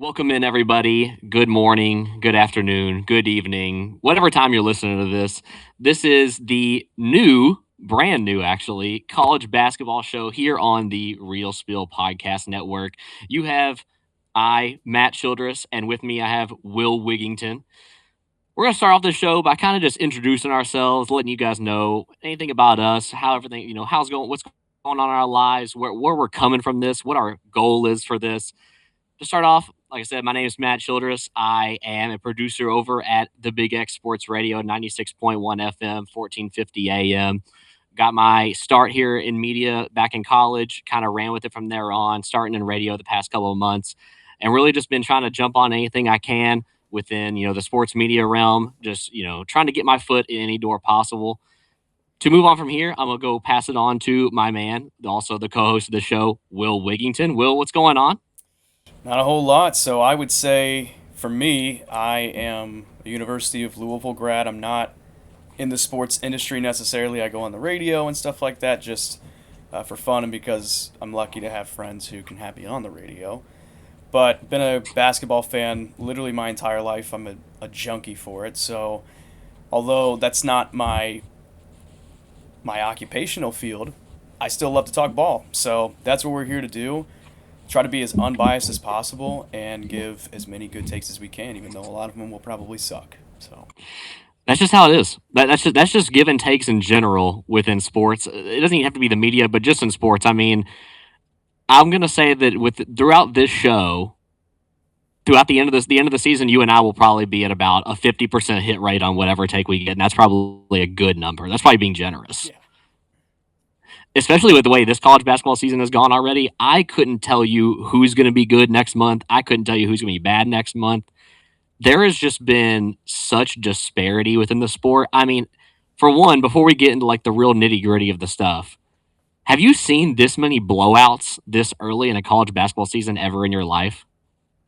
Welcome in, everybody. Good morning, good afternoon, good evening, whatever time you're listening to this. This is the brand new, actually, college basketball show here on the Real Spill Podcast Network. You have Matt Childress, and with me, I have Will Wigington. We're going to start off the show by kind of just introducing ourselves, letting you guys know anything about us, how everything, how's going, what's going on in our lives, where we're coming from this, what our goal is for this. To start off, like I said, my name is Matt Childress. I am a producer over at the Big X Sports Radio, 96.1 FM, 1450 AM. Got my start here in media back in college, kind of ran with it from there on, starting in radio the past couple of months, and really just been trying to jump on anything I can within, the sports media realm, just, trying to get my foot in any door possible. To move on from here, I'm going to go pass it on to my man, also the co-host of the show, Will Wigington. Will, what's going on? Not a whole lot. So I would say for me, I am a University of Louisville grad. I'm not in the sports industry necessarily. I go on the radio and stuff like that just for fun and because I'm lucky to have friends who can have me on the radio. But been a basketball fan literally my entire life. I'm a junkie for it. So although that's not my occupational field, I still love to talk ball. So that's what we're here to do. Try to be as unbiased as possible and give as many good takes as we can, even though a lot of them will probably suck. So That's just how it is. That's just give and takes in general within sports. It doesn't even have to be the media, but just in sports. I mean, I'm gonna say that with throughout this show, throughout the end of the season, you and I will probably be at about a 50% hit rate on whatever take we get, and that's probably a good number. That's probably being generous, yeah, especially with the way this college basketball season has gone already. I couldn't tell you who's going to be good next month. I couldn't tell you who's going to be bad next month. There has just been such disparity within the sport. I mean, for one, before we get into like the real nitty gritty of the stuff, have you seen this many blowouts this early in a college basketball season ever in your life?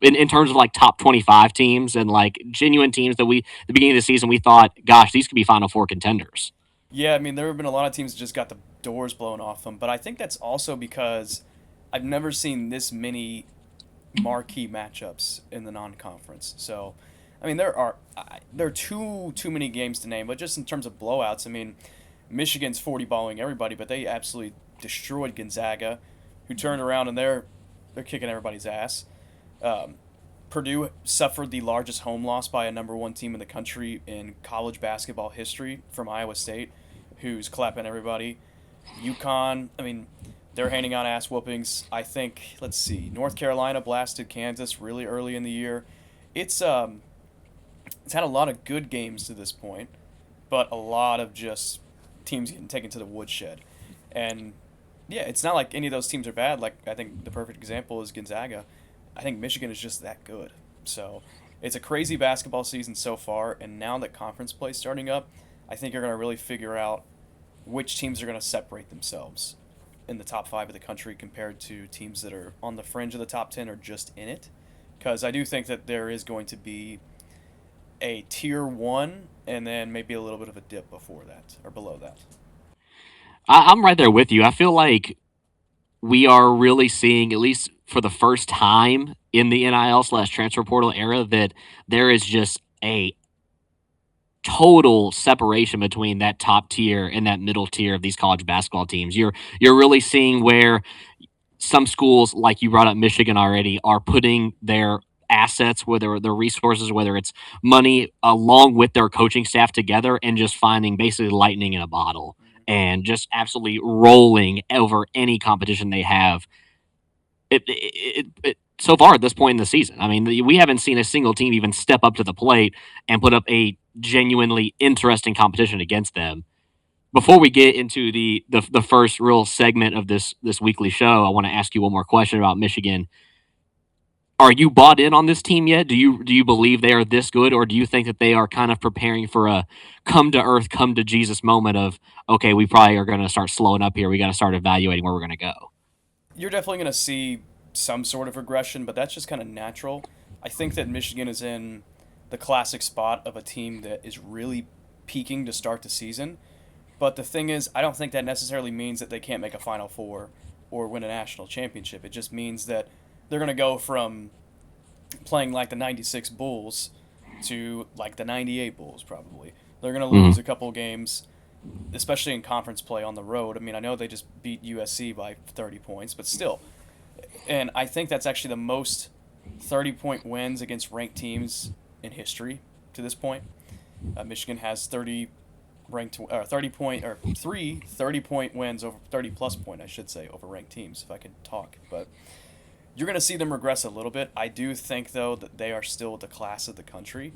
In terms of like top 25 teams and like genuine teams that the beginning of the season, we thought, gosh, these could be Final Four contenders. yeah. I mean, there have been a lot of teams that just got the doors blown off them, but I think that's also because I've never seen this many marquee matchups in the non-conference. So, I mean, there are too many games to name, but just in terms of blowouts, I mean, Michigan's 40 balling everybody, but they absolutely destroyed Gonzaga, who turned around and they're kicking everybody's ass. Um, Purdue suffered the largest home loss by a number one team in the country in college basketball history from Iowa State, who's clapping everybody. UConn, I mean, they're handing out ass whoopings. I think, let's see, North Carolina blasted Kansas really early in the year. It's had a lot of good games to this point, but a lot of just teams getting taken to the woodshed. And yeah, it's not like any of those teams are bad. Like I think the perfect example is Gonzaga. I think Michigan is just that good. So it's a crazy basketball season so far, and now that conference play is starting up, I think you're going to really figure out which teams are going to separate themselves in the top five of the country compared to teams that are on the fringe of the top 10 or just in it. Because I do think that there is going to be a tier one and then maybe a little bit of a dip before that or below that. I'm right there with you. I feel like we are really seeing, at least for the first time in the NIL/transfer portal era, that there is just a total separation between that top tier and that middle tier of these college basketball teams. You're really seeing where some schools, like you brought up Michigan already, are putting their assets, whether their resources, whether it's money, along with their coaching staff together, and just finding basically lightning in a bottle and just absolutely rolling over any competition they have. So far at this point in the season, I mean, we haven't seen a single team even step up to the plate and put up a genuinely interesting competition against them. Before we get into the first real segment of this weekly show, I want to ask you one more question about Michigan. Are you bought in on this team yet? Do you believe they are this good, or do you think that they are kind of preparing for a come to earth, come to Jesus moment of, okay, we probably are going to start slowing up here. We got to start evaluating where we're going to go. You're definitely going to see some sort of regression, but that's just kind of natural. I think that Michigan is in the classic spot of a team that is really peaking to start the season. But the thing is, I don't think that necessarily means that they can't make a Final Four or win a national championship. It just means that they're going to go from playing like the 96 Bulls to like the 98 Bulls, probably. They're going to Mhm. lose a couple games, especially in conference play on the road. I mean, I know they just beat USC by 30 points, but still. And I think that's actually the most 30-point wins against ranked teams in history to this point. Michigan has 30 point or three 30-point wins over 30 plus point, I should say, over ranked teams, if I could talk. But you're going to see them regress a little bit. I do think, though, that they are still the class of the country.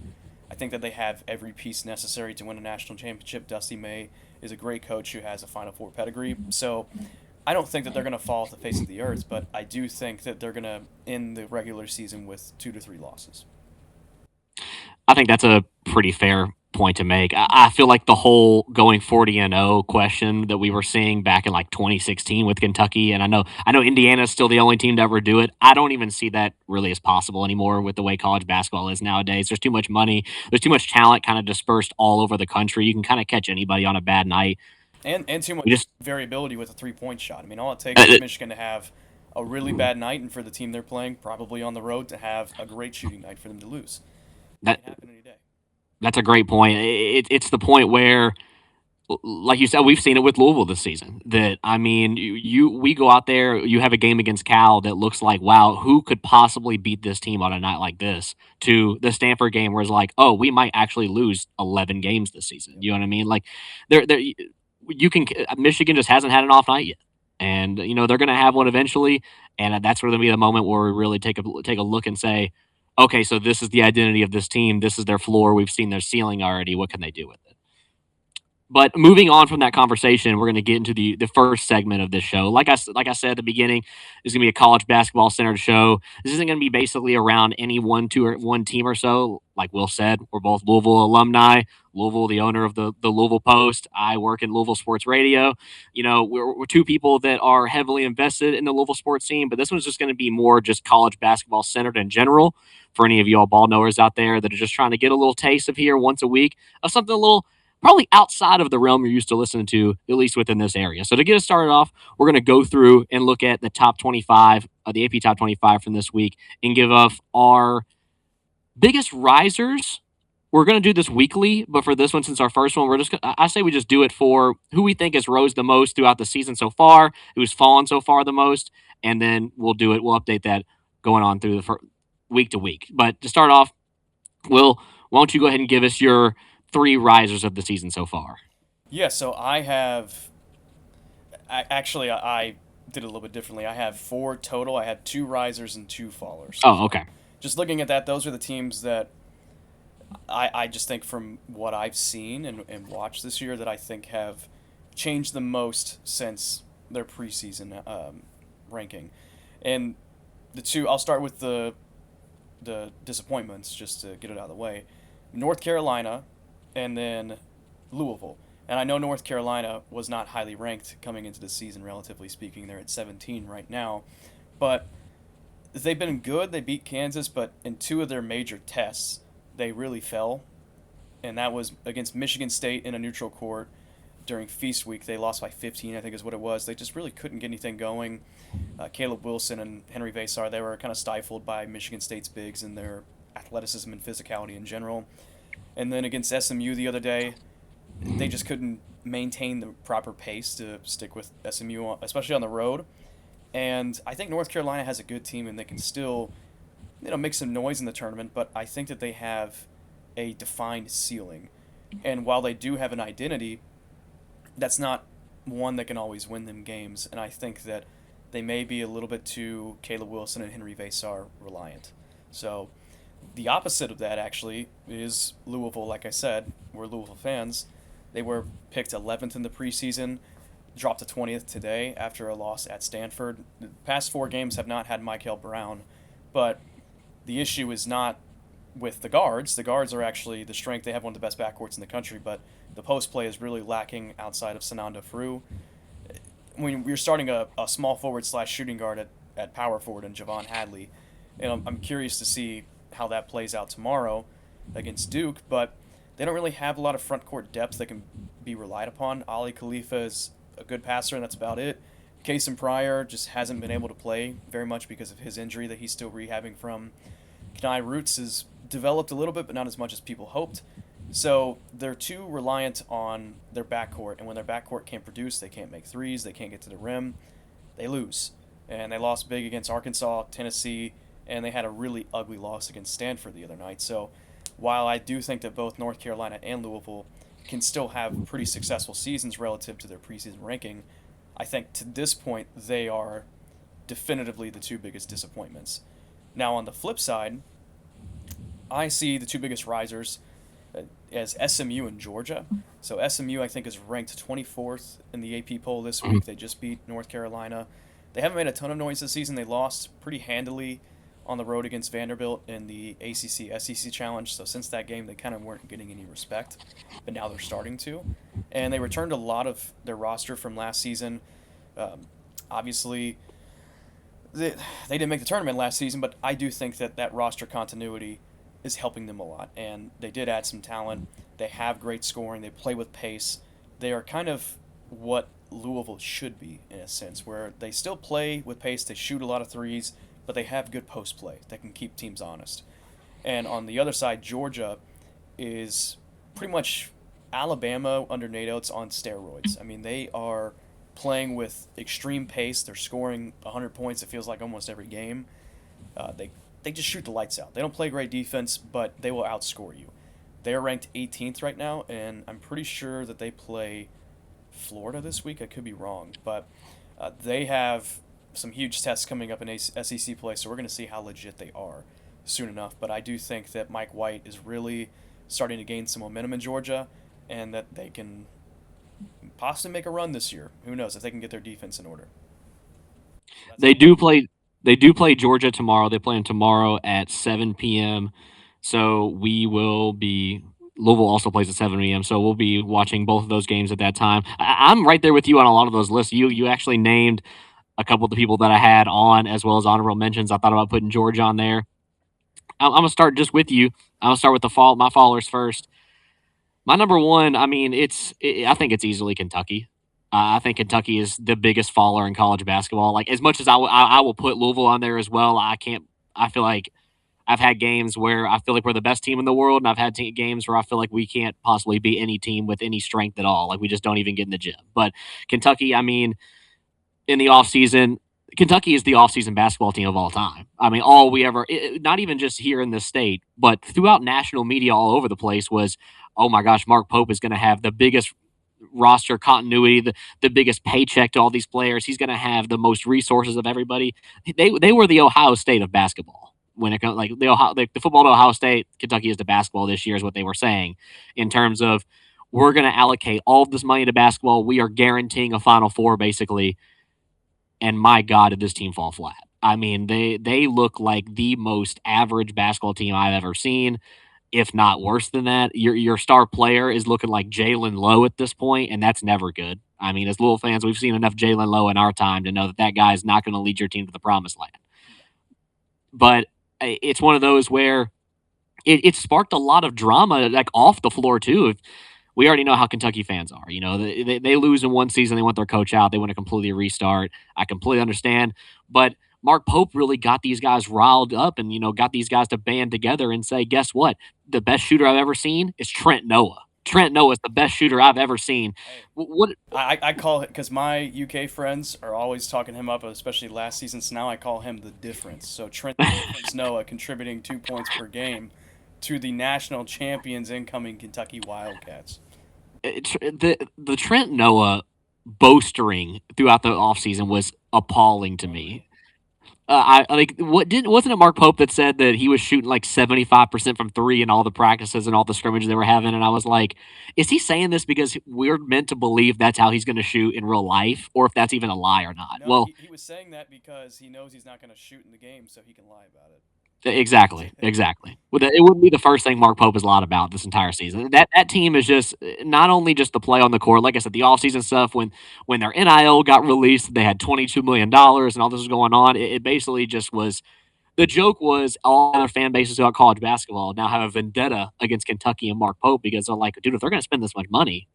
I think that they have every piece necessary to win a national championship. Dusty May is a great coach who has a Final Four pedigree. So I don't think that they're going to fall off the face of the earth, but I do think that they're going to end the regular season with 2 to 3 losses. I think that's a pretty fair point to make. I feel like the whole going 40-0 question that we were seeing back in like 2016 with Kentucky, and I know Indiana's still the only team to ever do it. I don't even see that really as possible anymore with the way college basketball is nowadays. There's too much money, there's too much talent kind of dispersed all over the country. You can kind of catch anybody on a bad night. And too We much just variability with a 3 point shot. I mean, all it takes is uh, Michigan to have a really bad night, and for the team they're playing, probably on the road, to have a great shooting night for them to lose. It that can happen any day. that's a great point. It's the point where, like you said, we've seen it with Louisville this season. That I mean, we go out there, you have a game against Cal that looks like, wow, who could possibly beat this team on a night like this? To the Stanford game, where it's like, oh, we might actually lose 11 games this season. Yep. You know what I mean? Like, there, you can. Michigan just hasn't had an off night yet, and they're going to have one eventually, and that's going to be the moment where we really take a look and say, okay, so this is the identity of this team. This is their floor. We've seen their ceiling already. What can they do with it? But moving on from that conversation, we're going to get into the first segment of this show. Like I said at the beginning, this is going to be a college basketball centered show. This isn't going to be basically around any one team or so. Like Will said, we're both Louisville alumni. Louisville, the owner of the Louisville Post. I work in Louisville sports radio. We're two people that are heavily invested in the Louisville sports scene. But this one's just going to be more just college basketball centered in general. For any of you all ball knowers out there that are just trying to get a little taste of here once a week of something a little probably outside of the realm you're used to listening to, at least within this area. So to get us started off, we're going to go through and look at the top 25, the AP top 25 from this week, and give off our biggest risers. We're going to do this weekly, but for this one, since our first one, I say we just do it for who we think has rose the most throughout the season so far, who's fallen so far the most, and then we'll update that going on through the week to week. But to start off, Will, why don't you go ahead and give us your three risers of the season so far? Yeah, so I have. I did it a little bit differently. I have 4 total. I had 2 risers and 2 fallers so Oh, far. okay. Just looking at that, those are the teams that I just think, from what I've seen and watched this year, that I think have changed the most since their preseason ranking. And I'll start with the disappointments, just to get it out of the way. North Carolina, and then Louisville. And I know North Carolina was not highly ranked coming into the season, relatively speaking. They're at 17 right now. But they've been good. They beat Kansas, but in 2 of their major tests, they really fell. And that was against Michigan State in a neutral court during Feast Week. They lost by 15, I think is what it was. They just really couldn't get anything going. Caleb Wilson and Henry Vasar, they were kind of stifled by Michigan State's bigs and their athleticism and physicality in general. And then against SMU the other day, they just couldn't maintain the proper pace to stick with SMU, especially on the road. And I think North Carolina has a good team, and they can still, make some noise in the tournament. But I think that they have a defined ceiling, and while they do have an identity, that's not one that can always win them games. And I think that they may be a little bit too Caleb Wilson and Henry Vasar reliant. So the opposite of that actually is Louisville. Like I said, we're Louisville fans. They were picked 11th in the preseason, dropped to 20th today after a loss at Stanford. The past 4 games have not had Michael Brown, but the issue is not with the guards. The guards are actually the strength. They have one of the best backcourts in the country, but the post play is really lacking outside of Sananda Frew. When we're starting a small forward / shooting guard at power forward in Javon Hadley, and I'm curious to see how that plays out tomorrow against Duke, but they don't really have a lot of front court depth that can be relied upon. Ali Khalifa is a good passer, and that's about it. Kason Pryor just hasn't been able to play very much because of his injury that he's still rehabbing from. Kenai Roots has developed a little bit, but not as much as people hoped. So they're too reliant on their backcourt, and when their backcourt can't produce, they can't make threes, they can't get to the rim, they lose. And they lost big against Arkansas, Tennessee, and they had a really ugly loss against Stanford the other night. So while I do think that both North Carolina and Louisville can still have pretty successful seasons relative to their preseason ranking, I think to this point they are definitively the two biggest disappointments. Now, on the flip side, I see the two biggest risers as SMU and Georgia. So SMU, I think, is ranked 24th in the AP poll this week. They just beat North Carolina. They haven't made a ton of noise this season. They lost pretty handily on the road against Vanderbilt in the ACC SEC Challenge. So since that game, they kind of weren't getting any respect, but now they're starting to. And they returned a lot of their roster from last season. Obviously, they didn't make the tournament last season, but I do think that that roster continuity is helping them a lot. And they did add some talent. They have great scoring. They play with pace. They are kind of what Louisville should be in a sense, where they still play with pace. They shoot a lot of threes, but they have good post play that can keep teams honest. And on the other side, Georgia is pretty much Alabama under Nate Oates on steroids. I mean, they are playing with extreme pace. They're scoring 100 points, it feels like, almost every game. They just shoot the lights out. They don't play great defense, but they will outscore you. They are ranked 18th right now, and I'm pretty sure that they play Florida this week. I could be wrong, but they have some huge tests coming up in SEC play, so we're going to see how legit they are soon enough. But I do think that Mike White is really starting to gain some momentum in Georgia, and that they can possibly make a run this year. Who knows if they can get their defense in order. They do play. They do play Georgia tomorrow. They play them tomorrow at 7 p.m. So we will be. Louisville also plays at 7 p.m. So we'll be watching both of those games at that time. I'm right there with you on a lot of those lists. You actually named a couple of the people that I had on as well as honorable mentions. I thought about putting Georgia on there. I'm gonna start just with you. I'm gonna start with my followers first. My number one, I mean, I think it's easily Kentucky. I think Kentucky is the biggest faller in college basketball. Like, as much as I will put Louisville on there as well, I can't. I feel like I've had games where I feel like we're the best team in the world, and I've had games where I feel like we can't possibly beat any team with any strength at all. Like, we just don't even get in the gym. But Kentucky, I mean, in the offseason, Kentucky is the offseason basketball team of all time. I mean, all we ever, not even just here in the state, but throughout national media all over the place was, oh my gosh, Mark Pope is going to have the biggest roster continuity, the biggest paycheck to all these players. He's going to have the most resources of everybody. They were the Ohio State of basketball. When it comes, like the football to Ohio State, Kentucky is the basketball this year is what they were saying in terms of, we're going to allocate all of this money to basketball. We are guaranteeing a Final Four basically. And my God, did this team fall flat? I mean, they look like the most average basketball team I've ever seen, if not worse than that. Your star player is looking like Jalen Lowe at this point, and that's never good. I mean, as Louisville fans, we've seen enough Jalen Lowe in our time to know that guy is not going to lead your team to the promised land. But it's one of those where it sparked a lot of drama, like off the floor too. We already know how Kentucky fans are. You know, they lose in one season, they want their coach out, they want to completely restart. I completely understand, but Mark Pope really got these guys riled up and, got these guys to band together and say, guess what? The best shooter I've ever seen is Trent Noah. Trent Noah is the best shooter I've ever seen. What I call it, because my UK friends are always talking him up, especially last season. So now I call him the difference. So Trent Noah contributing 2 points per game to the national champions incoming Kentucky Wildcats. The Trent Noah boastering throughout the offseason was appalling to me. Wasn't it Mark Pope that said that he was shooting like 75% from three in all the practices and all the scrimmages they were having? And I was like, is he saying this because we're meant to believe that's how he's going to shoot in real life, or if that's even a lie or not? No, he was saying that because he knows he's not going to shoot in the game, so he can lie about it. Exactly. Well, it wouldn't be the first thing Mark Pope has lied about this entire season. That team is just not only just the play on the court. Like I said, the offseason stuff, when their NIL got released, they had $22 million and all this was going on. It basically just was. The joke was all other fan bases throughout college basketball now have a vendetta against Kentucky and Mark Pope because they're like, dude, if they're going to spend this much money,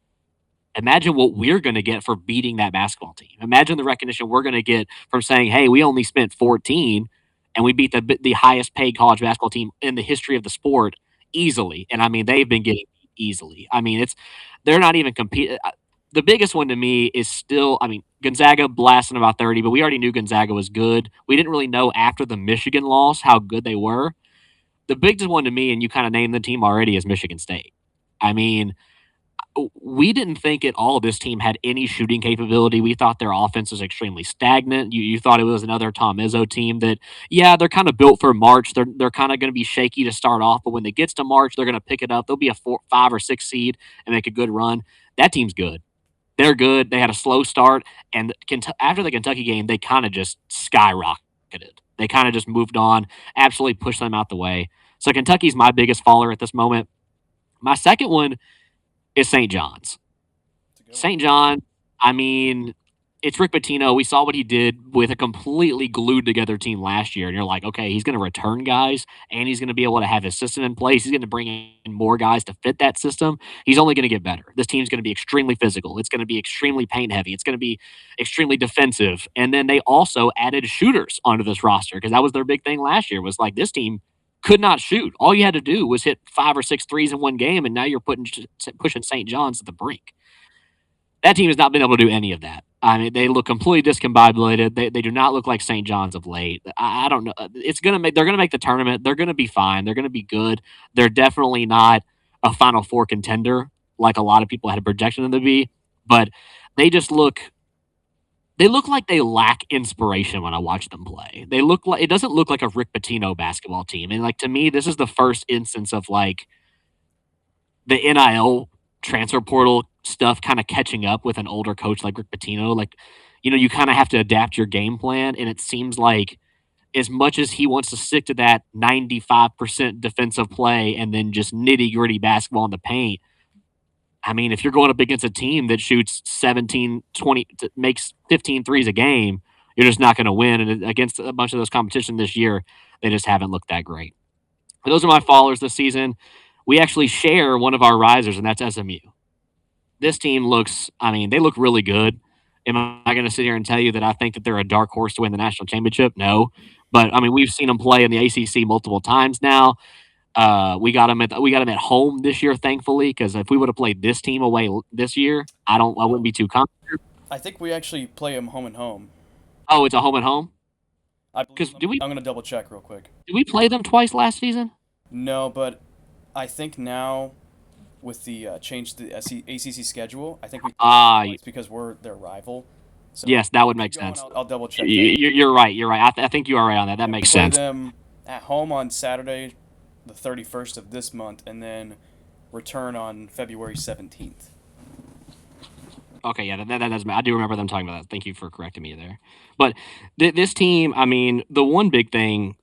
imagine what we're going to get for beating that basketball team. Imagine the recognition we're going to get from saying, hey, we only spent 14. and we beat the highest paid college basketball team in the history of the sport easily. And I mean, they've been getting beat easily. I mean, they're not even competing. The biggest one to me is still, I mean, Gonzaga blasting about 30, but we already knew Gonzaga was good. We didn't really know after the Michigan loss how good they were. The biggest one to me, and you kind of named the team already, is Michigan State. I mean, we didn't think at all this team had any shooting capability. We thought their offense was extremely stagnant. You thought it was another Tom Izzo team that, yeah, they're kind of built for March. They're kind of going to be shaky to start off, but when it gets to March, they're going to pick it up. They'll be a 5 or 6 seed and make a good run. That team's good. They're good. They had a slow start, and after the Kentucky game, they kind of just skyrocketed. They kind of just moved on, absolutely pushed them out the way. So Kentucky's my biggest faller at this moment. My second one is St. John's. St. John, I mean, it's Rick Pitino. We saw what he did with a completely glued together team last year, and you're like, okay, he's going to return guys, and he's going to be able to have his system in place. He's going to bring in more guys to fit that system. He's only going to get better. This team's going to be extremely physical. It's going to be extremely paint heavy. It's going to be extremely defensive. And then they also added shooters onto this roster because that was their big thing last year. Was like this team could not shoot. All you had to do was hit 5 or 6 threes in one game, and now you're pushing St. John's to the brink. That team has not been able to do any of that. I mean, they look completely discombobulated. They do not look like St. John's of late. I don't know. They're gonna make the tournament. They're gonna be fine. They're gonna be good. They're definitely not a Final Four contender like a lot of people had projected them to be. But they just look. They look like they lack inspiration when I watch them play. They look like it doesn't look like a Rick Pitino basketball team. And like to me, this is the first instance of like the NIL transfer portal stuff kind of catching up with an older coach like Rick Pitino. Like, you kind of have to adapt your game plan. And it seems like as much as he wants to stick to that 95% defensive play and then just nitty gritty basketball in the paint, I mean, if you're going up against a team that shoots 17, 20, makes 15 threes a game, you're just not going to win. And against a bunch of those competition this year, they just haven't looked that great. But those are my fallers this season. We actually share one of our risers, and that's SMU. This team they look really good. Am I going to sit here and tell you that I think that they're a dark horse to win the national championship? No. But, I mean, we've seen them play in the ACC multiple times now. We got them at home this year, thankfully, because if we would have played this team away this year, I wouldn't be too confident. I think we actually play them home and home. Oh, it's a home and home? I'm going to double check real quick. Did we play them twice last season? No, but I think now with the change to the ACC schedule, I think we play because we're their rival. So yes, that would make sense. I'll double check. You're right. You're right. I think you are right on that. That makes sense. Play them at home on Saturday, the 31st of this month, and then return on February 17th. Okay, yeah, that does. I do remember them talking about that. Thank you for correcting me there. But this team, I mean, the one big thing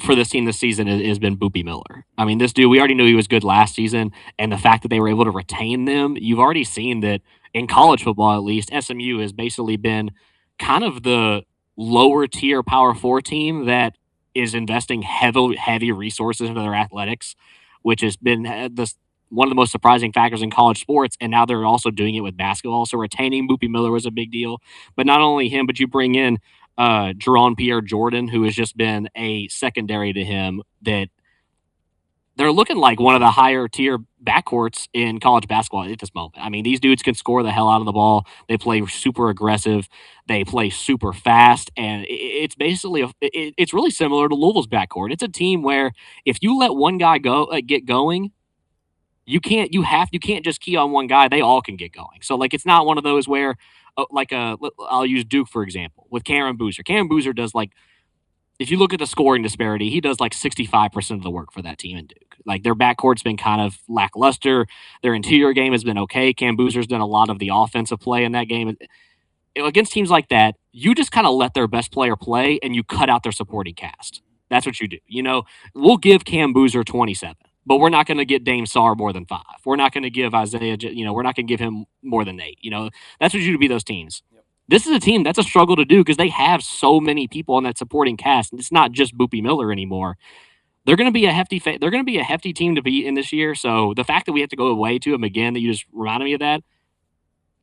for this team this season has been Boopie Miller. I mean, this dude, we already knew he was good last season, and the fact that they were able to retain them, you've already seen that in college football at least, SMU has basically been kind of the lower tier Power 4 team that is investing heavy resources into their athletics, which has been one of the most surprising factors in college sports, and now they're also doing it with basketball. So retaining Boopie Miller was a big deal. But not only him, but you bring in Jerron Pierre-Jordan, who has just been a secondary to him, that they're looking like one of the higher tier backcourts in college basketball at this moment. I mean, these dudes can score the hell out of the ball. They play super aggressive. They play super fast. And it's basically, it's really similar to Louisville's backcourt. It's a team where if you let one guy get going, you can't just key on one guy. They all can get going. So like, it's not one of those where I'll use Duke, for example, with Cameron Boozer. Cameron Boozer does if you look at the scoring disparity, he does 65% of the work for that team in Duke. Like their backcourt's been kind of lackluster. Their interior game has been okay. Cam Boozer's done a lot of the offensive play in that game. Against teams like that, you just kind of let their best player play and you cut out their supporting cast. That's what you do. We'll give Cam Boozer 27, but we're not going to get Dame Sarr more than 5. We're not going to give Isaiah, we're not going to give him more than 8. That's what you do to be those teams. This is a team that's a struggle to do because they have so many people on that supporting cast. It's not just Boopie Miller anymore. They're going to be a hefty. They're going to be a hefty team to beat in this year. So the fact that we have to go away to them again, that you just reminded me of that,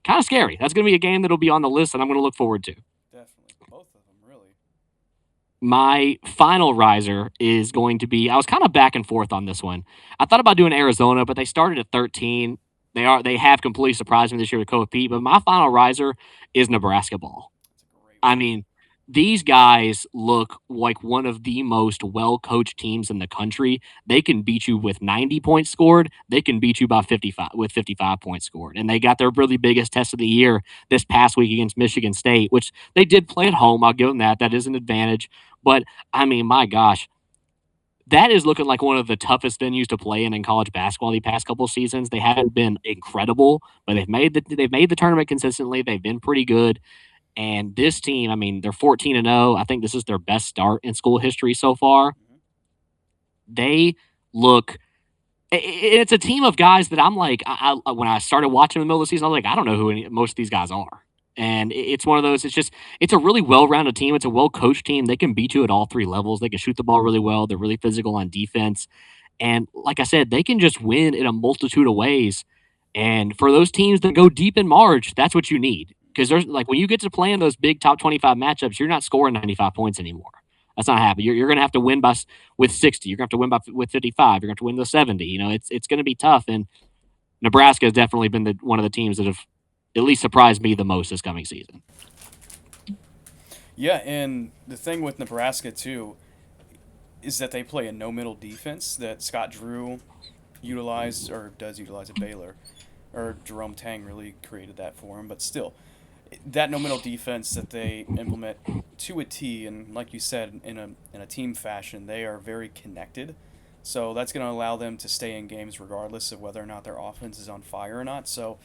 kind of scary. That's going to be a game that'll be on the list that I'm going to look forward to. Definitely, both of them, really. my final riser is going to be. I was kind of back and forth on this one. I thought about doing Arizona, but they started at 13. They have completely surprised me this year with Kobe Pete. But my final riser is Nebraska ball. It's a great I one. mean, these guys look like one of the most well-coached teams in the country. They can beat you with 90 points scored. They can beat you by 55 with 55 points scored. And they got their really biggest test of the year this past week against Michigan State, which they did play at home. I'll give them that. That is an advantage. But I mean, my gosh, that is looking like one of the toughest venues to play in college basketball the past couple of seasons. They haven't been incredible, but they've made the tournament consistently. They've been pretty good. And this team, I mean, they're 14-0. I think this is their best start in school history so far. Mhm. They look. It's a team of guys that I'm like. When I started watching in the middle of the season, I was like, I don't know who most of these guys are. And it's one of those. It's a really well-rounded team. It's a well-coached team. They can beat you at all three levels. They can shoot the ball really well. They're really physical on defense. And like I said, they can just win in a multitude of ways. And for those teams that go deep in March, that's what you need. Because there's like when you get to play in those big top 25 matchups, you're not scoring 95 points anymore. That's not happening. You're going to have to win with 60. You're going to have to win with 55. You're going to have to win with 70. It's going to be tough. And Nebraska has definitely been one of the teams that have at least surprised me the most this coming season. Yeah, and the thing with Nebraska too is that they play a no middle defense that Scott Drew utilized or does utilize at Baylor, or Jerome Tang really created that for him. But still, that no middle defense that they implement to a T, and like you said, in a team fashion, they are very connected. So that's going to allow them to stay in games regardless of whether or not their offense is on fire or not. So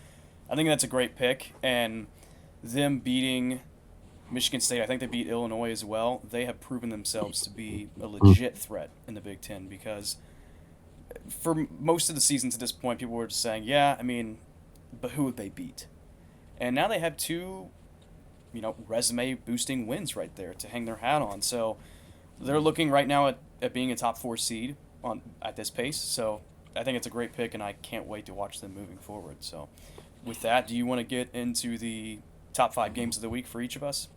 I think that's a great pick, and them beating Michigan State, I think they beat Illinois as well. They have proven themselves to be a legit threat in the Big Ten because for most of the season to this point, people were just saying, yeah, I mean, but who would they beat? And now they have two, resume boosting wins right there to hang their hat on. So they're looking right now at being a top four seed at this pace. So I think it's a great pick, and I can't wait to watch them moving forward. So with that, do you want to get into the top five games of the week for each of us?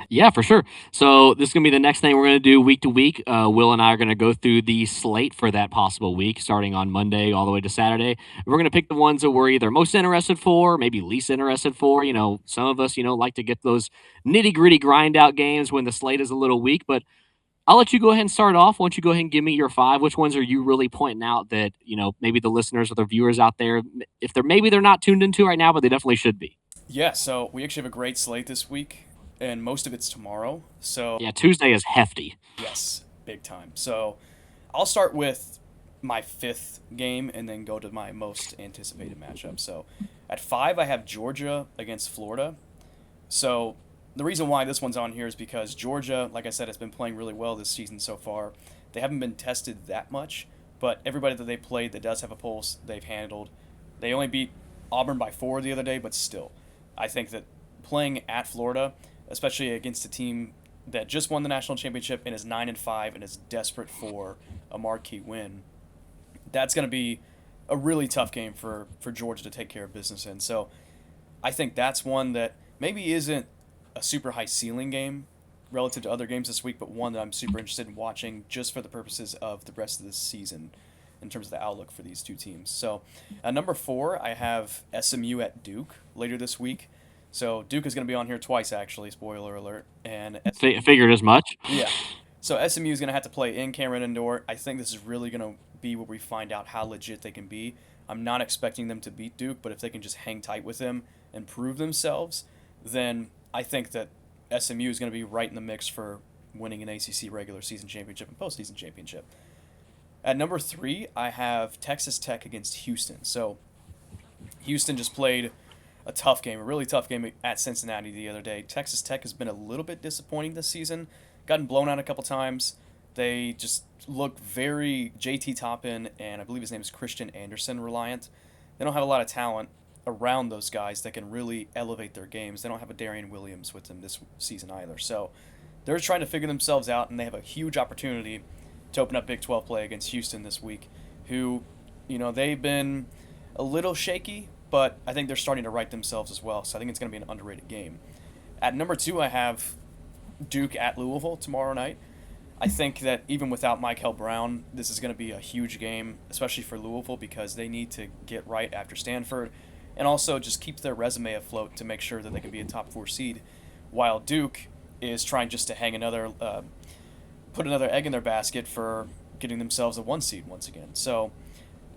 Yeah, for sure. So this is gonna be the next thing we're gonna do week to week. Will and I are gonna go through the slate for that possible week, starting on Monday all the way to Saturday. We're gonna pick the ones that we're either most interested for, maybe least interested for. Some of us, like to get those nitty gritty grind out games when the slate is a little weak. But I'll let you go ahead and start off. Why don't you go ahead and give me your five? Which ones are you really pointing out that maybe the listeners or the viewers out there, if they're not tuned into right now, but they definitely should be. Yeah, so we actually have a great slate this week, and most of it's tomorrow. So, Yeah, Tuesday is hefty. yes, big time. So, I'll start with my fifth game and then go to my most anticipated matchup. So, at five, I have Georgia against Florida. So, the reason why this one's on here is because Georgia, like I said, has been playing really well this season so far. They haven't been tested that much, but everybody that they played that does have a pulse, they've handled. They only beat Auburn by four the other day, but still, I think that playing at Florida, especially against a team that just won the national championship and is 9-5 and is desperate for a marquee win, that's going to be a really tough game for Georgia to take care of business in. So I think that's one that maybe isn't a super high ceiling game relative to other games this week, but one that I'm super interested in watching just for the purposes of the rest of this season in terms of the outlook for these two teams. So, number four, I have SMU at Duke later this week. So Duke is going to be on here twice, actually. Spoiler alert. And Figured as much. yeah, so SMU is going to have to play in Cameron Indoor. I think this is really going to be where we find out how legit they can be. I'm not expecting them to beat Duke, but if they can just hang tight with them and prove themselves, then I think that SMU is going to be right in the mix for winning an ACC regular season championship and postseason championship. At number three, I have Texas Tech against Houston. So Houston just played a tough game, a really tough game at Cincinnati the other day. Texas Tech has been a little bit disappointing this season, gotten blown out a couple times. They just look very JT Toppin and I believe his name is Christian Anderson reliant. They don't have a lot of talent around those guys that can really elevate their games. They don't have a Darian Williams with them this season either. So they're trying to figure themselves out, and they have a huge opportunity to open up Big 12 play against Houston this week, who, they've been a little shaky, but I think they're starting to right themselves as well. So I think it's going to be an underrated game. At number two, I have Duke at Louisville tomorrow night. I think that even without Michael Brown, this is going to be a huge game, especially for Louisville, because they need to get right after Stanford and also just keep their resume afloat to make sure that they can be a top 4 seed, while Duke is trying just to put another egg in their basket for getting themselves a 1 seed once again. So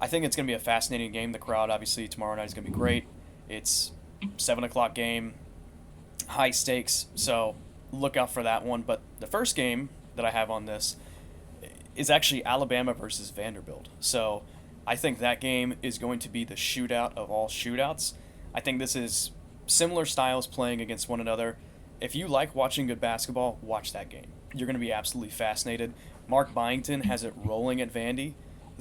I think it's going to be a fascinating game. The crowd, obviously, tomorrow night is going to be great. It's 7 o'clock game, high stakes, so look out for that one. But the first game that I have on this is actually Alabama versus Vanderbilt. So I think that game is going to be the shootout of all shootouts. I think this is similar styles playing against one another. If you like watching good basketball, watch that game. You're going to be absolutely fascinated. Mark Byington has it rolling at Vandy.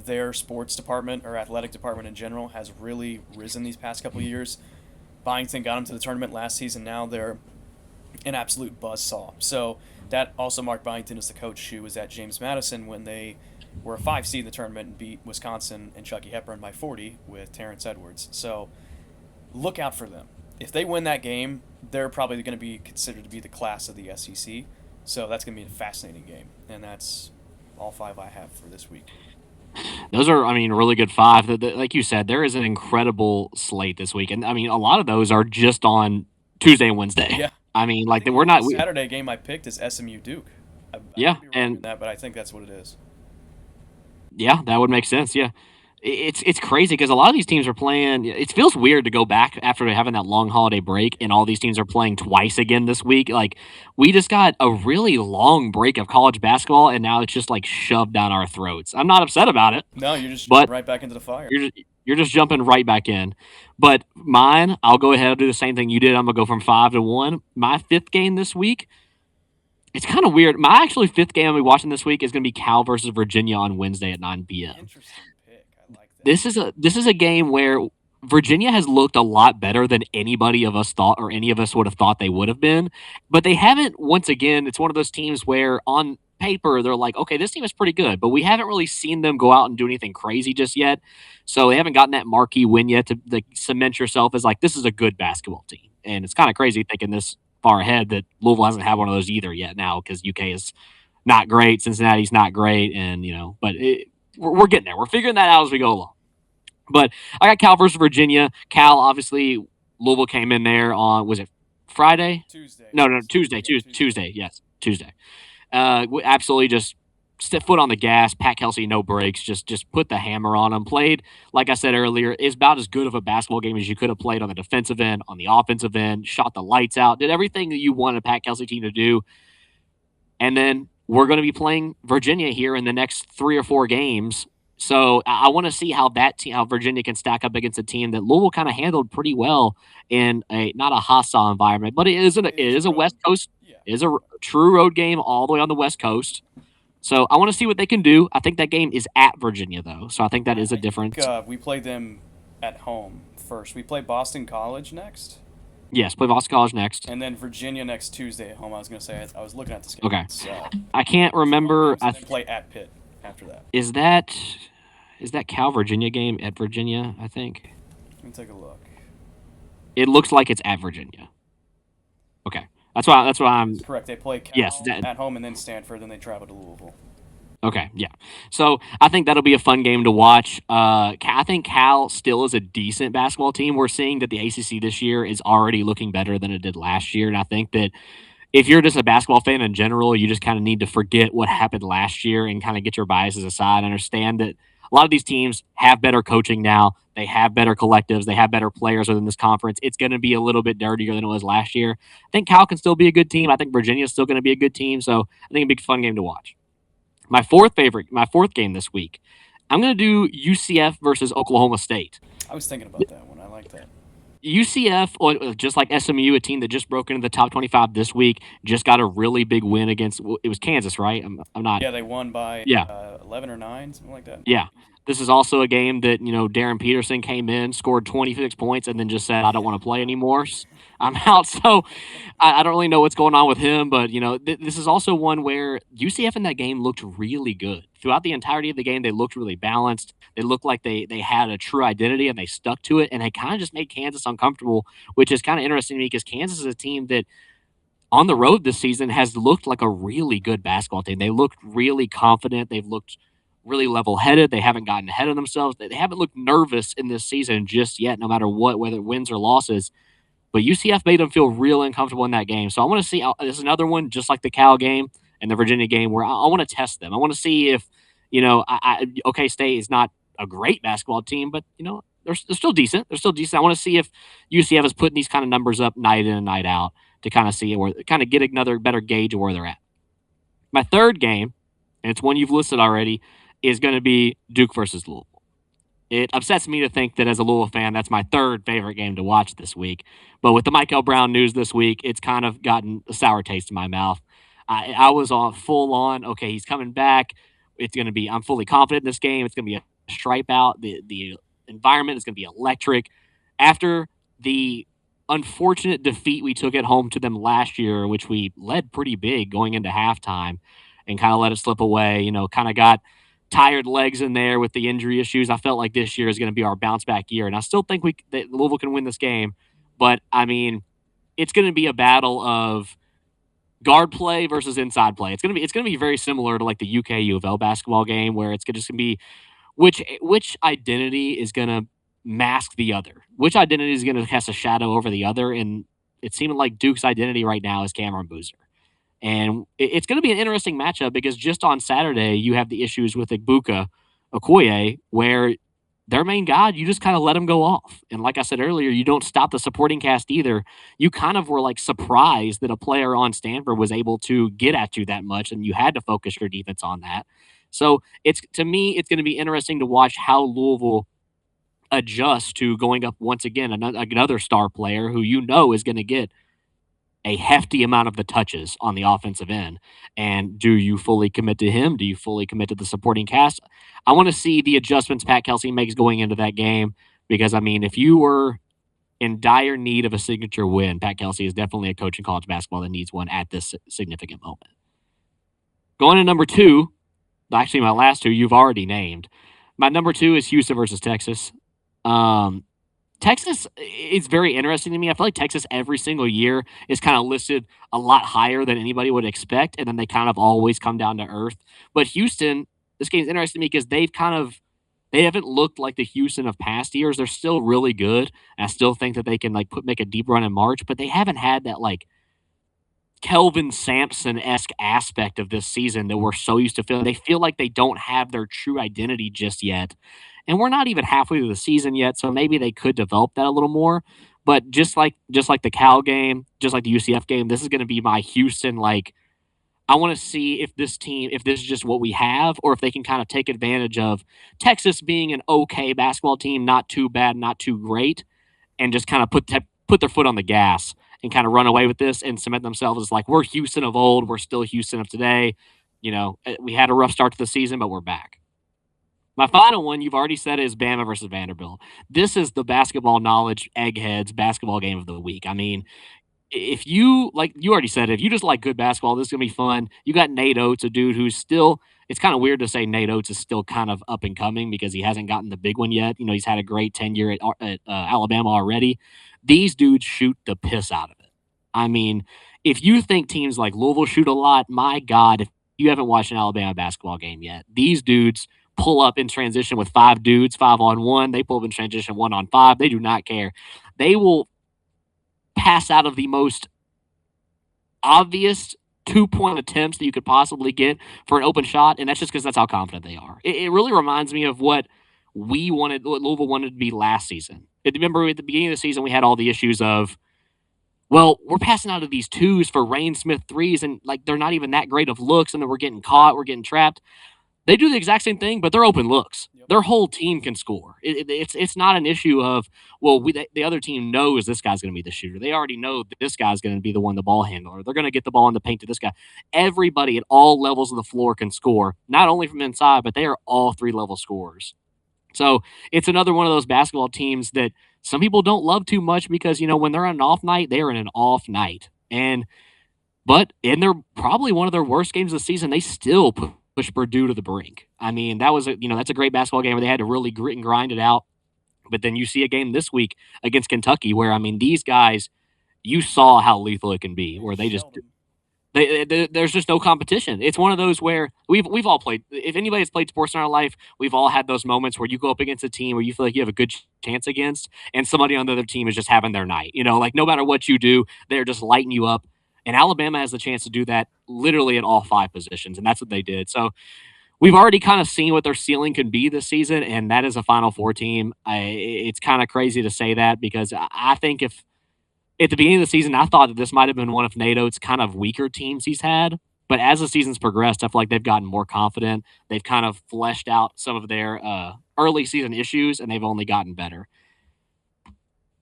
Their sports department or athletic department in general has really risen these past couple of years. Byington got them to the tournament last season. Now they're an absolute buzzsaw. So that also Mark Byington is the coach who was at James Madison when they were a 5 seed in the tournament and beat Wisconsin and Chucky Hepburn by 40 with Terrence Edwards. So look out for them. If they win that game, they're probably going to be considered to be the class of the SEC. So that's going to be a fascinating game. And that's all 5 I have for this week. Those are, I mean, really good 5. Like you said, there is an incredible slate this week, and I mean, a lot of those are just on Tuesday and Wednesday. Yeah. I mean, I like think we're not. the Saturday game I picked is SMU Duke. I Yeah, could be wrong and in that, but I think that's what it is. yeah, that would make sense. Yeah, it's crazy because a lot of these teams are playing. It feels weird to go back after having that long holiday break, and all these teams are playing twice again this week. Like we just got a really long break of college basketball, and now it's just like shoved down our throats. I'm not upset about it, No, you're just but right back into the fire. you're just jumping right back in. But mine, I'll go ahead and do the same thing you did. I'm gonna go from 5 to 1. My 5th game this week. It's kind of weird. My actually 5th game I'll be watching this week is going to be Cal versus Virginia on Wednesday at 9 p.m. Interesting pick. I like that. This is a game where Virginia has looked a lot better than anybody of us thought or any of us would have thought they would have been. But they haven't. Once again, it's one of those teams where on paper they're like, okay, this team is pretty good, but we haven't really seen them go out and do anything crazy just yet. So they haven't gotten that marquee win yet to like, cement yourself as like this is a good basketball team. And it's kind of crazy thinking this far ahead that Louisville hasn't had one of those either yet now because UK is not great, Cincinnati's not great, and but we're getting there. We're figuring that out as we go along. But I got Cal versus Virginia. Cal, obviously, Louisville came in there on, was it Friday? Tuesday. No, Tuesday. Yeah, Tuesday. Yes, Tuesday. Absolutely just foot on the gas. Pat Kelsey, no breaks. Just put the hammer on him. Played, like I said earlier, is about as good of a basketball game as you could have played on the defensive end, on the offensive end. Shot the lights out. Did everything that you wanted a Pat Kelsey team to do. And then we're going to be playing Virginia here in the next 3 or 4 games. So I want to see how how Virginia can stack up against a team that Louisville kind of handled pretty well in a not a hostile environment, but it is a West Coast, Yeah. is a true road game all the way on the West Coast. So I want to see what they can do. I think that game is at Virginia though, so I think that is a difference. We play them at home first. We play Boston College next, Yes, play Boston College next. and then Virginia next Tuesday at home. I was going to say I was looking at the schedule. Okay, It's, I can't remember. and then play at Pitt after that. Is that Cal Virginia game at Virginia? I think Let me take a look. it looks like it's at Virginia. Okay, that's why I'm. That's correct. They play Cal Yes, that- at home and then Stanford, then they travel to Louisville. Okay, yeah. So I think that'll be a fun game to watch. I think Cal still is a decent basketball team. We're seeing that the ACC this year is already looking better than it did last year, and I think that if you're just a basketball fan in general, you just kind of need to forget what happened last year and kind of get your biases aside. Understand that a lot of these teams have better coaching now. They have better collectives. They have better players within this conference. It's going to be a little bit dirtier than it was last year. I think Cal can still be a good team. I think Virginia is still going to be a good team. So I think it'll be a fun game to watch. My fourth game this week, I'm going to do UCF versus Oklahoma State. I was thinking about that one. I like that. UCF, just like SMU, a team that just broke into the top 25 this week, just got a really big win against, it was Kansas, right? I'm not. Yeah, they won by Yeah. 11 or 9, something like that. Yeah. This is also a game that, Darren Peterson came in, scored 26 points, and then just said, I don't want to play anymore. I'm out. So I don't really know what's going on with him, but, this is also one where UCF in that game looked really good. Throughout the entirety of the game, they looked really balanced. They looked like they had a true identity, and they stuck to it, and they kind of just made Kansas uncomfortable, which is kind of interesting to me because Kansas is a team that on the road this season has looked like a really good basketball team. They looked really confident. They've looked really level-headed. They haven't gotten ahead of themselves. They haven't looked nervous in this season just yet, no matter what, whether wins or losses. But UCF made them feel real uncomfortable in that game. So I want to see. This is another one, just like the Cal game and the Virginia game, where I want to test them. I want to see if, OK State is not a great basketball team, but they're still decent. They're still decent. I want to see if UCF is putting these kind of numbers up night in and night out to kind of see where, kind of get another better gauge of where they're at. My third game, and it's one you've listed already, is going to be Duke versus Louisville. It upsets me to think that as a Louisville fan, that's my third favorite game to watch this week. But with the Michael Brown news this week, it's kind of gotten a sour taste in my mouth. I was on full on, okay, he's coming back. It's going to be, I'm fully confident in this game. It's going to be a stripe out. The environment is going to be electric. After the unfortunate defeat we took at home to them last year, which we led pretty big going into halftime and kind of let it slip away, kind of got tired legs in there with the injury issues. I felt like this year is going to be our bounce back year, and I still think that Louisville can win this game. But I mean, it's going to be a battle of guard play versus inside play. It's going to be very similar to like the UK U of L basketball game, where it's just going to be which identity is going to mask the other, which identity is going to cast a shadow over the other, and it seemed like Duke's identity right now is Cameron Boozer. And it's going to be an interesting matchup because just on Saturday, you have the issues with Ibuka Okoye, where their main guy, you just kind of let him go off. And like I said earlier, you don't stop the supporting cast either. You kind of were like surprised that a player on Stanford was able to get at you that much, and you had to focus your defense on that. So to me, it's going to be interesting to watch how Louisville adjusts to going up once again, another star player who is going to get a hefty amount of the touches on the offensive end. And do you fully commit to him? Do you fully commit to the supporting cast? I want to see the adjustments Pat Kelsey makes going into that game because, I mean, if you were in dire need of a signature win, Pat Kelsey is definitely a coach in college basketball that needs one at this significant moment. Going to number two, actually my last two you've already named. My number two is Houston versus Texas. Texas is very interesting to me. I feel like Texas every single year is kind of listed a lot higher than anybody would expect, and then they kind of always come down to earth. But Houston, this game's interesting to me because they haven't looked like the Houston of past years. They're still really good. And I still think that they can make a deep run in March, but they haven't had that Kelvin Sampson-esque aspect of this season that we're so used to feeling. They feel like they don't have their true identity just yet. And we're not even halfway through the season yet, so maybe they could develop that a little more. But just like the Cal game, just like the UCF game, this is going to be my Houston. I want to see if this is just what we have, or if they can kind of take advantage of Texas being an okay basketball team, not too bad, not too great, and just kind of put their foot on the gas and kind of run away with this and cement themselves as we're Houston of old, we're still Houston of today. We had a rough start to the season, but we're back. My final one, you've already said, is Bama versus Vanderbilt. This is the basketball knowledge eggheads basketball game of the week. I mean, if you already said it, if you just like good basketball, this is going to be fun. You got Nate Oates, a dude who's still, it's kind of weird to say Nate Oates is still kind of up and coming because he hasn't gotten the big one yet. He's had a great tenure at Alabama already. These dudes shoot the piss out of it. I mean, if you think teams like Louisville shoot a lot, my God, if you haven't watched an Alabama basketball game yet, these dudes pull up in transition with 5 dudes, 5-on-1. They pull up in transition 1-on-5. They do not care. They will pass out of the most obvious 2-point attempts that you could possibly get for an open shot, and that's just because that's how confident they are. It really reminds me of what Louisville wanted to be last season. Remember at the beginning of the season, we had all the issues of, well, we're passing out of these 2s for Rain Smith 3s, and they're not even that great of looks, and then we're getting caught, we're getting trapped. They do the exact same thing, but they're open looks. Yep. Their whole team can score. It's not an issue of, well, the other team knows this guy's going to be the shooter. They already know that this guy's going to be the one, the ball handler. They're going to get the ball in the paint to this guy. Everybody at all levels of the floor can score, not only from inside, but they are all 3-level scorers. So it's another one of those basketball teams that some people don't love too much because, when they're on an off night, they're in an off night. But in probably one of their worst games of the season, they still push Purdue to the brink. I mean, that's a great basketball game where they had to really grit and grind it out. But then you see a game this week against Kentucky where, I mean, these guys, you saw how lethal it can be, They where they just shelled them. there's just no competition. It's one of those where we've all played. If anybody has played sports in our life, we've all had those moments where you go up against a team where you feel like you have a good chance against, and somebody on the other team is just having their night. Like no matter what you do, they're just lighting you up. And Alabama has the chance to do that literally at all five positions, and that's what they did. So we've already kind of seen what their ceiling can be this season, and that is a Final Four team. It's kind of crazy to say that because I think if at the beginning of the season, I thought that this might have been one of NATO's kind of weaker teams he's had. But as the season's progressed, I feel like they've gotten more confident. They've kind of fleshed out some of their early season issues, and they've only gotten better.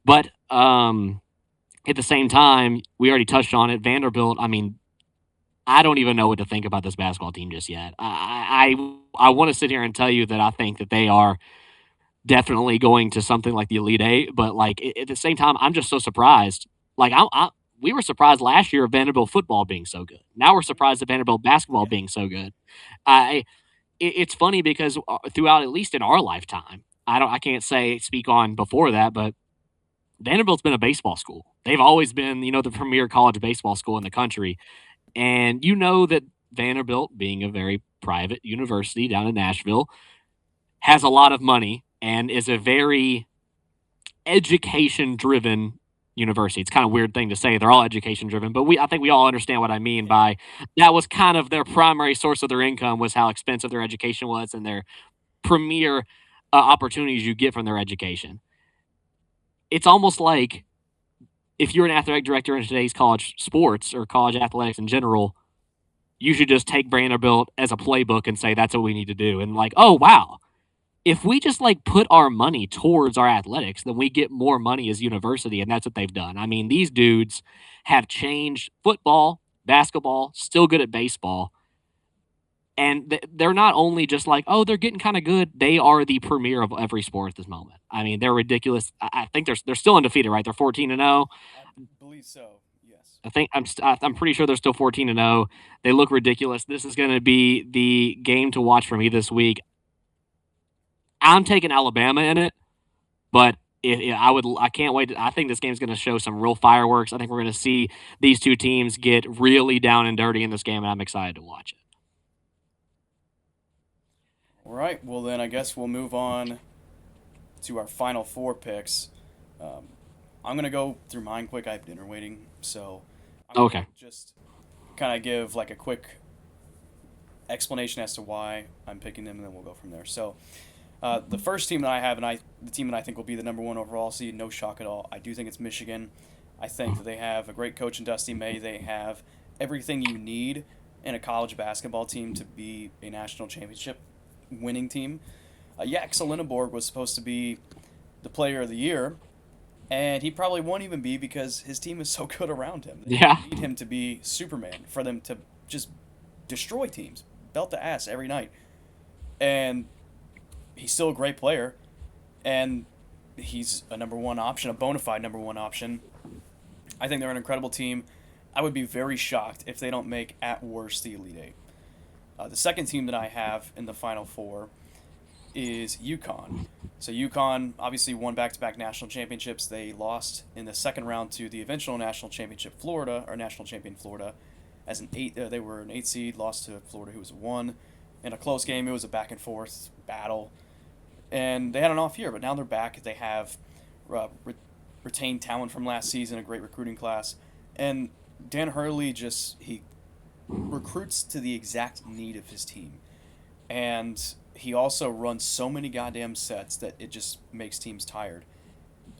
But at the same time, we already touched on it. Vanderbilt, I mean, I don't even know what to think about this basketball team just yet. I want to sit here and tell you that I think that they are definitely going to something like the Elite Eight, but like at the same time, I'm just so surprised. Like we were surprised last year of Vanderbilt football being so good. Now we're surprised at Vanderbilt basketball Yeah. being so good. I it's funny because throughout at least in our lifetime, I can't speak on before that, but Vanderbilt's been a baseball school. They've always been, the premier college baseball school in the country. And you know that Vanderbilt, being a very private university down in Nashville, has a lot of money and is a very education driven university. It's kind of a weird thing to say. They're all education driven, but I think we all understand what I mean by that was kind of their primary source of their income was how expensive their education was and their premier opportunities you get from their education. It's almost like if you're an athletic director in today's college sports or college athletics in general, you should just take Vanderbilt as a playbook and say that's what we need to do. And like, oh wow, if we just like put our money towards our athletics, then we get more money as a university, and that's what they've done. I mean, these dudes have changed football, basketball, still good at baseball, and they're not only just like, oh, they're getting kind of good. They are the premier of every sport at this moment. I mean, they're ridiculous. I think they're still undefeated, right? They're 14-0. I believe so. Yes. I think I'm pretty sure they're still 14-0. They look ridiculous. This is going to be the game to watch for me this week. I'm taking Alabama in it, but I can't wait. I think this game's going to show some real fireworks. I think we're going to see these two teams get really down and dirty in this game, and I'm excited to watch it. All right. Well, then I guess we'll move on to our final four picks. Um, I'm gonna go through mine quick. I have dinner waiting, so I'm gonna Okay. just kind of give like a quick explanation as to why I'm picking them, and then we'll go from there. So, the first team that I have, the team that I think will be the number one overall seed, no shock at all. I do think it's Michigan. I think that they have a great coach in Dusty May. They have everything you need in a college basketball team to be a national championship winning team. Axel Lindenborg was supposed to be the player of the year, and he probably won't even be because his team is so good around him. They Yeah. need him to be Superman for them to just destroy teams, belt the ass every night. And he's still a great player, and he's a number one option, a bona fide number one option. I think they're an incredible team. I would be very shocked if they don't make, at worst, the Elite Eight. The second team that I have in the Final Four is UConn. So UConn obviously won back-to-back national championships. They lost in the second round to the eventual national championship Florida, or national champion Florida, as an eight. They were an 8 seed, lost to Florida, who was a 1. In a close game, it was a back-and-forth battle. And they had an off year, but now they're back. They have retained talent from last season, a great recruiting class. And Dan Hurley he recruits to the exact need of his team. And he also runs so many goddamn sets that it just makes teams tired.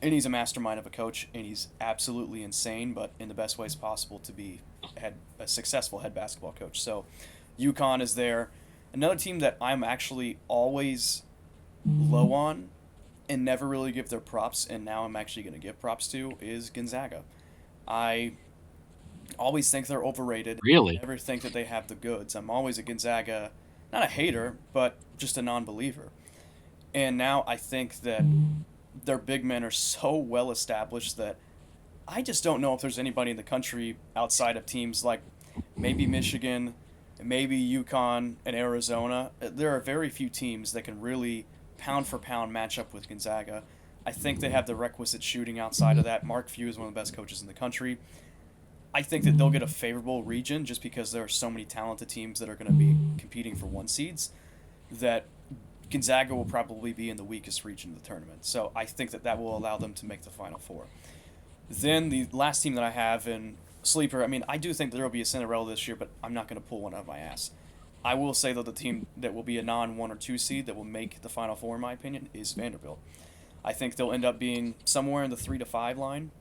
And he's a mastermind of a coach, and he's absolutely insane, but in the best ways possible to be a successful head basketball coach. So UConn is there. Another team that I'm actually always low on and never really give their props, and now I'm actually going to give props to, is Gonzaga. I always think they're overrated. Really? I never think that they have the goods. I'm always a Gonzaga, not a hater, but just a non-believer. And now I think that their big men are so well established that I just don't know if there's anybody in the country outside of teams like maybe Michigan, maybe UConn and Arizona. There are very few teams that can really pound for pound match up with Gonzaga. I think they have the requisite shooting outside of that. Mark Few is one of the best coaches in the country. I think that they'll get a favorable region just because there are so many talented teams that are going to be competing for one seeds that Gonzaga will probably be in the weakest region of the tournament. So I think that that will allow them to make the Final Four. Then the last team that I have in sleeper, I mean, I do think there will be a Cinderella this year, but I'm not going to pull one out of my ass. I will say that the team that will be a non 1 or 2 seed that will make the Final Four, in my opinion, is Vanderbilt. I think they'll end up being somewhere in the 3 to 5 line,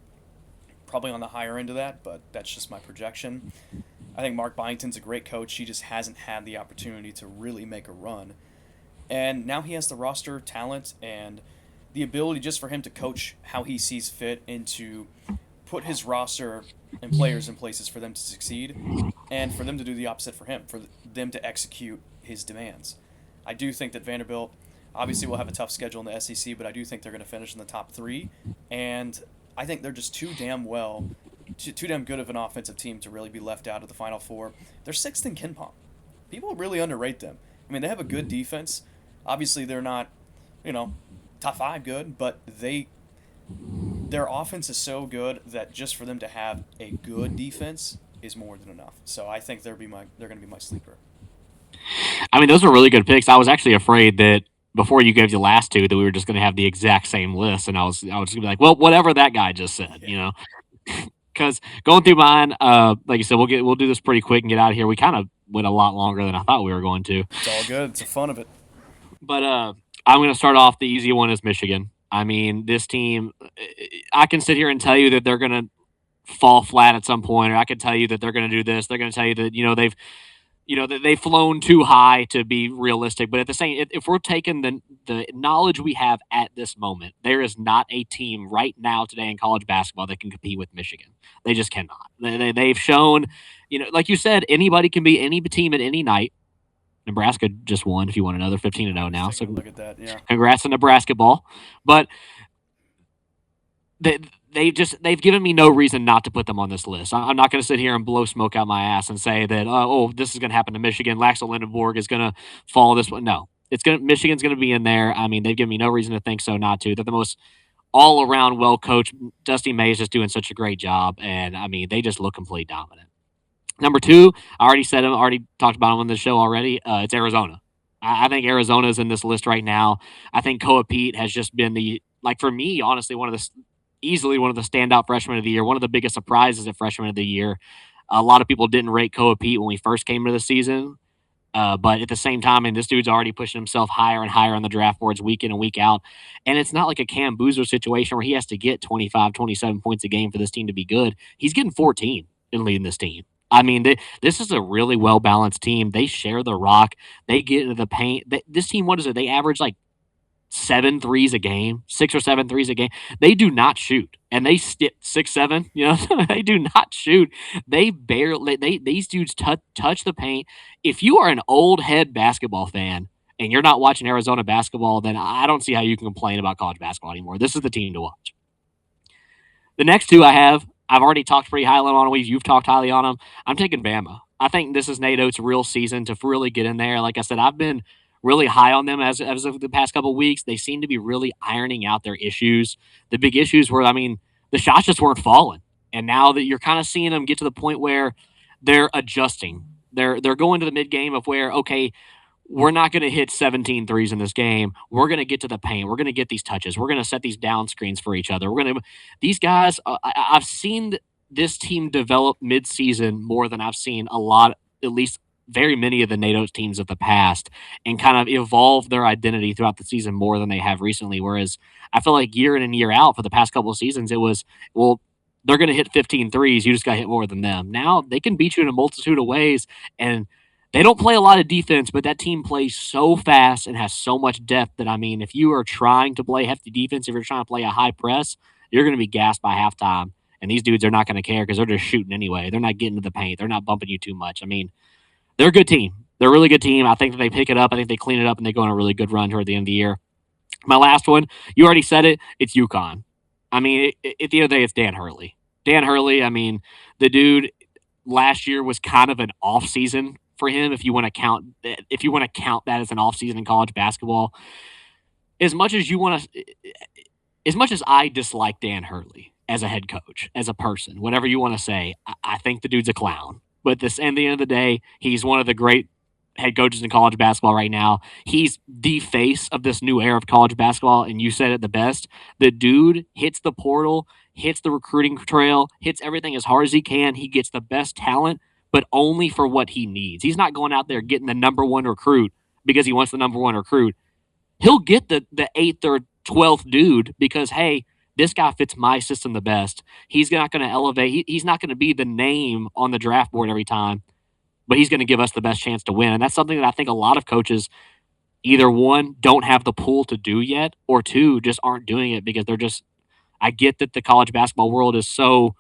probably on the higher end of that, but that's just my projection. I think Mark Byington's a great coach. He just hasn't had the opportunity to really make a run. And now he has the roster talent and the ability just for him to coach how he sees fit and to put his roster and players in places for them to succeed and for them to do the opposite for him, for them to execute his demands. I do think that Vanderbilt obviously will have a tough schedule in the SEC, but I do think they're going to finish in the top 3. And I think they're just too damn good of an offensive team to really be left out of the Final Four. They're 6th in KenPom. People really underrate them. I mean, they have a good defense. Obviously, they're not, top 5 good, but their offense is so good that just for them to have a good defense is more than enough. So I think they're going to be my sleeper. I mean, those were really good picks. I was actually afraid that before you gave the last two that we were just going to have the exact same list, and I was going to be like, well, whatever that guy just said, Because going through mine, like you said, we'll do this pretty quick and get out of here. We kind of went a lot longer than I thought we were going to. It's all good. It's the fun of it. But I'm going to start off. The easy one is Michigan. I mean, this team, I can sit here and tell you that they're going to fall flat at some point, or I can tell you that they're going to do this. They're going to tell you that, they've flown too high to be realistic. But at the same, if we're taking the knowledge we have at this moment, there is not a team right now today in college basketball that can compete with Michigan. They just cannot. They've shown, like you said, anybody can be any team at any night. Nebraska just won, if you want to know. They're 15-0 now. So look at that, yeah. Congrats to Nebraska ball. But they've given me no reason not to put them on this list. I'm not going to sit here and blow smoke out my ass and say that this is going to happen to Michigan. Laxel Lindenborg is going to fall this one. No, Michigan's going to be in there. I mean, they've given me no reason to think so not to. They're the most all around well coached. Dusty May is just doing such a great job, and I mean they just look completely dominant. Number 2, I already said him. Already talked about him on the show already. It's Arizona. I think Arizona is in this list right now. I think Koa Pete has just been for me, honestly, easily one of the standout freshmen of the year, one of the biggest surprises at freshman of the year. A lot of people didn't rate Koa Pete when we first came into the season. But at the same time, this dude's already pushing himself higher and higher on the draft boards week in and week out. And it's not like a Cam Boozer situation where he has to get 25, 27 points a game for this team to be good. He's getting 14 and leading this team. I mean, this is a really well-balanced team. They share the rock. They get into the paint. This team, what is it? They average 7 threes a game, 6 or 7 threes a game. They do not shoot, and they stick 6, 7. They do not shoot. They barely. These dudes touch the paint. If you are an old head basketball fan and you're not watching Arizona basketball, then I don't see how you can complain about college basketball anymore. This is the team to watch. The next 2 I've already talked pretty highly on them. You've talked highly on them. I'm taking Bama. I think this is Nate Oates' real season to really get in there. Like I said, I've been really high on them as of the past couple of weeks. They seem to be really ironing out their issues. The big issues were, the shots just weren't falling. And now that you're kind of seeing them get to the point where they're adjusting. They're going to the mid-game of where, okay, we're not going to hit 17 threes in this game. We're going to get to the paint. We're going to get these touches. We're going to set these down screens for each other. These guys, I've seen this team develop mid-season more than I've seen a lot, at least very many of the Nate Oates teams of the past, and kind of evolve their identity throughout the season more than they have recently. Whereas I feel like year in and year out for the past couple of seasons, it was, well, they're going to hit 15 threes. You just got to hit more than them. Now they can beat you in a multitude of ways, and they don't play a lot of defense, but that team plays so fast and has so much depth that, if you are trying to play hefty defense, if you're trying to play a high press, you're going to be gassed by halftime. And these dudes are not going to care because they're just shooting anyway. They're not getting to the paint. They're not bumping you too much. They're a good team. They're a really good team. I think that they pick it up. I think they clean it up, and they go on a really good run toward the end of the year. My last one, you already said it, it's UConn. At the end of the day, it's Dan Hurley. Dan Hurley, the dude last year was kind of an off season for him, if you want to count that as an off season in college basketball. As much as you want to, as much as I dislike Dan Hurley as a head coach, as a person, whatever you want to say, I think the dude's a clown. But at the end of the day, he's one of the great head coaches in college basketball right now. He's the face of this new era of college basketball, and you said it the best. The dude hits the portal, hits the recruiting trail, hits everything as hard as he can. He gets the best talent, but only for what he needs. He's not going out there getting the number one recruit because he wants the number one recruit. He'll get the eighth or 12th dude because, hey, this guy fits my system the best. He's not going to elevate. He's not going to be the name on the draft board every time, but he's going to give us the best chance to win. And that's something that I think a lot of coaches either one, don't have the pool to do yet, or two, just aren't doing it because they're just. I get that the college basketball world is so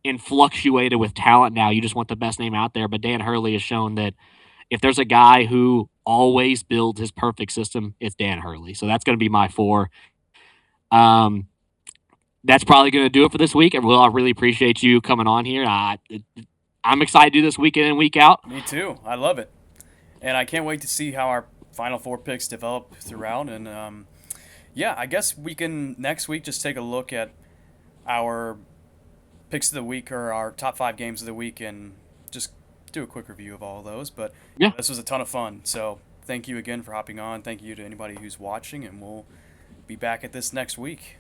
influctuated with talent now. You just want the best name out there. But Dan Hurley has shown that if there's a guy who always builds his perfect system, it's Dan Hurley. So that's going to be my 4. That's probably going to do it for this week. And Will, I really appreciate you coming on here. I'm excited to do this week in and week out. Me too. I love it. And I can't wait to see how our Final Four picks develop throughout. And yeah, I guess we can next week just take a look at our picks of the week or our top 5 games of the week and just do a quick review of all of those. But Yeah. This was a ton of fun. So thank you again for hopping on. Thank you to anybody who's watching, and we'll be back at this next week.